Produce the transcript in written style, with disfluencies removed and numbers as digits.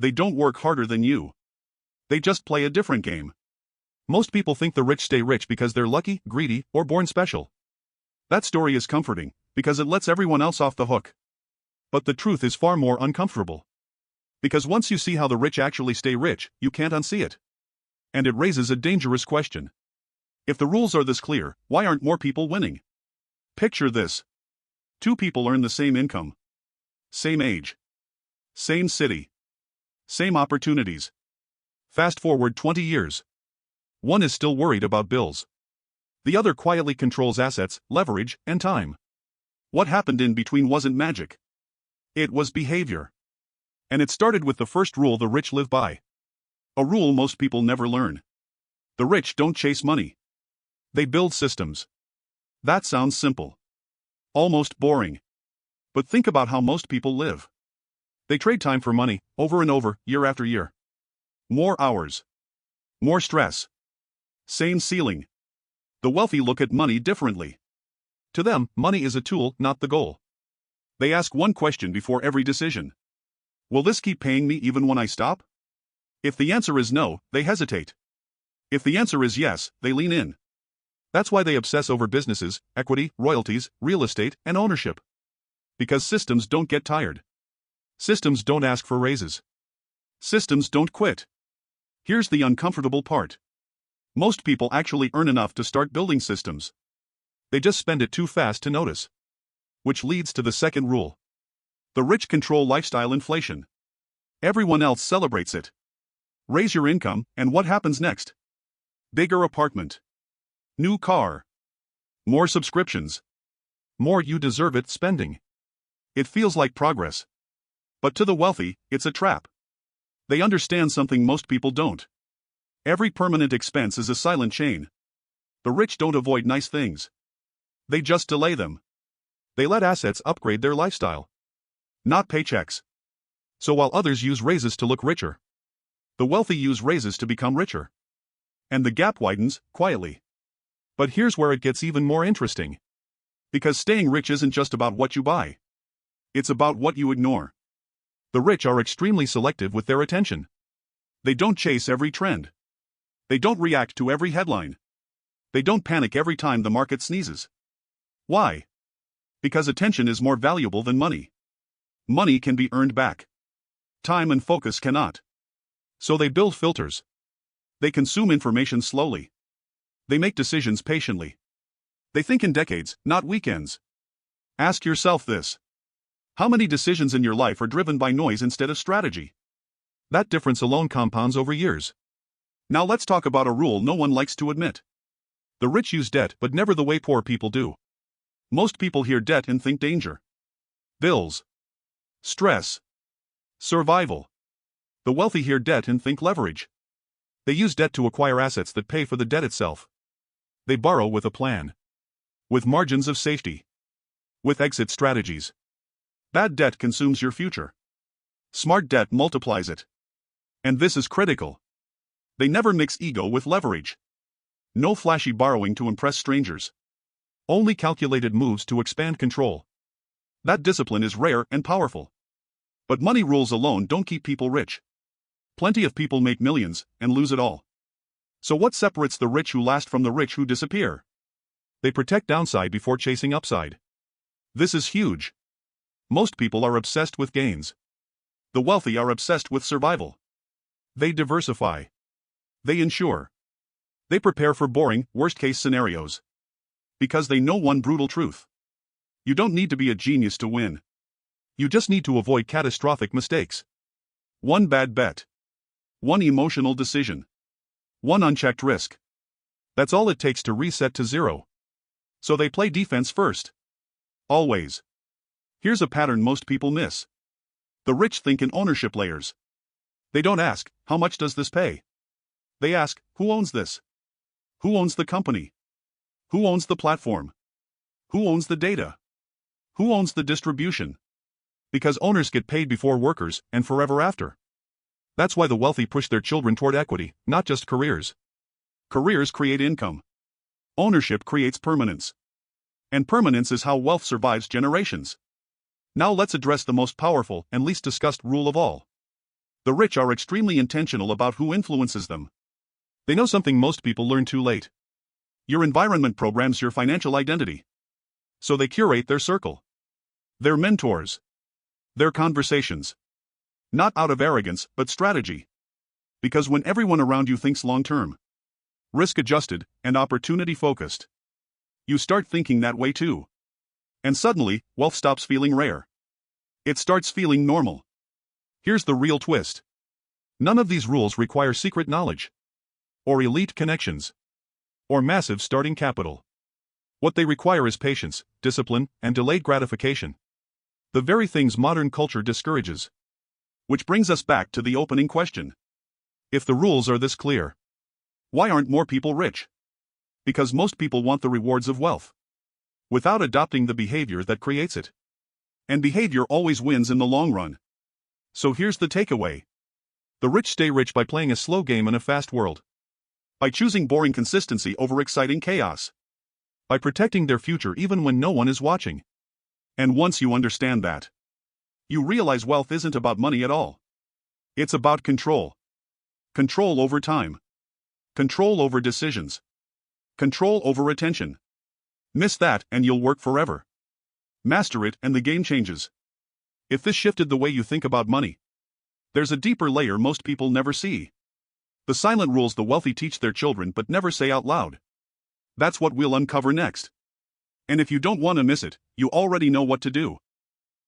They don't work harder than you. They just play a different game. Most people think the rich stay rich because they're lucky, greedy, or born special. That story is comforting, because it lets everyone else off the hook. But the truth is far more uncomfortable. Because once you see how the rich actually stay rich, you can't unsee it. And it raises a dangerous question. If the rules are this clear, why aren't more people winning? Picture this. Two people earn the same income. Same age. Same city. Same opportunities. Fast forward 20 years. One is still worried about bills. The other quietly controls assets, leverage, and time. What happened in between wasn't magic. It was behavior. And it started with the first rule the rich live by. A rule most people never learn. The rich don't chase money. They build systems. That sounds simple. Almost boring. But think about how most people live. They trade time for money, over and over, year after year. More hours. More stress. Same ceiling. The wealthy look at money differently. To them, money is a tool, not the goal. They ask one question before every decision. Will this keep paying me even when I stop? If the answer is no, they hesitate. If the answer is yes, they lean in. That's why they obsess over businesses, equity, royalties, real estate, and ownership. Because systems don't get tired. Systems don't ask for raises. Systems don't quit. Here's the uncomfortable part. Most people actually earn enough to start building systems. They just spend it too fast to notice. Which leads to the second rule. The rich control lifestyle inflation. Everyone else celebrates it. Raise your income, and what happens next? Bigger apartment. New car. More subscriptions. More you deserve it spending. It feels like progress. But to the wealthy, it's a trap. They understand something most people don't. Every permanent expense is a silent chain. The rich don't avoid nice things. They just delay them. They let assets upgrade their lifestyle. Not paychecks. So while others use raises to look richer, the wealthy use raises to become richer. And the gap widens, quietly. But here's where it gets even more interesting. Because staying rich isn't just about what you buy. It's about what you ignore. The rich are extremely selective with their attention. They don't chase every trend. They don't react to every headline. They don't panic every time the market sneezes. Why? Because attention is more valuable than money. Money can be earned back. Time and focus cannot. So they build filters. They consume information slowly. They make decisions patiently. They think in decades, not weekends. Ask yourself this. How many decisions in your life are driven by noise instead of strategy? That difference alone compounds over years. Now let's talk about a rule no one likes to admit. The rich use debt, but never the way poor people do. Most people hear debt and think danger. Bills. Stress. Survival. The wealthy hear debt and think leverage. They use debt to acquire assets that pay for the debt itself. They borrow with a plan. With margins of safety. With exit strategies. Bad debt consumes your future. Smart debt multiplies it. And this is critical. They never mix ego with leverage. No flashy borrowing to impress strangers. Only calculated moves to expand control. That discipline is rare and powerful. But money rules alone don't keep people rich. Plenty of people make millions and lose it all. So what separates the rich who last from the rich who disappear? They protect downside before chasing upside. This is huge. Most people are obsessed with gains. The wealthy are obsessed with survival. They diversify. They insure. They prepare for boring, worst-case scenarios. Because they know one brutal truth. You don't need to be a genius to win. You just need to avoid catastrophic mistakes. One bad bet. One emotional decision. One unchecked risk. That's all it takes to reset to zero. So they play defense first. Always. Here's a pattern most people miss. The rich think in ownership layers. They don't ask, how much does this pay? They ask, who owns this? Who owns the company? Who owns the platform? Who owns the data? Who owns the distribution? Because owners get paid before workers and forever after. That's why the wealthy push their children toward equity, not just careers. Careers create income. Ownership creates permanence. And permanence is how wealth survives generations. Now let's address the most powerful and least discussed rule of all. The rich are extremely intentional about who influences them. They know something most people learn too late. Your environment programs your financial identity. So they curate their circle, their mentors, their conversations. Not out of arrogance, but strategy. Because when everyone around you thinks long-term, risk-adjusted, and opportunity-focused, you start thinking that way too. And suddenly, wealth stops feeling rare. It starts feeling normal. Here's the real twist. None of these rules require secret knowledge, or elite connections, or massive starting capital. What they require is patience, discipline, and delayed gratification. The very things modern culture discourages. Which brings us back to the opening question. If the rules are this clear, why aren't more people rich? Because most people want the rewards of wealth, without adopting the behavior that creates it. And behavior always wins in the long run. So here's the takeaway. The rich stay rich by playing a slow game in a fast world. By choosing boring consistency over exciting chaos. By protecting their future even when no one is watching. And once you understand that, you realize wealth isn't about money at all. It's about control. Control over time. Control over decisions. Control over attention. Miss that and you'll work forever. Master it and the game changes. If this shifted the way you think about money, there's a deeper layer most people never see. The silent rules the wealthy teach their children but never say out loud. That's what we'll uncover next. And if you don't want to miss it, you already know what to do.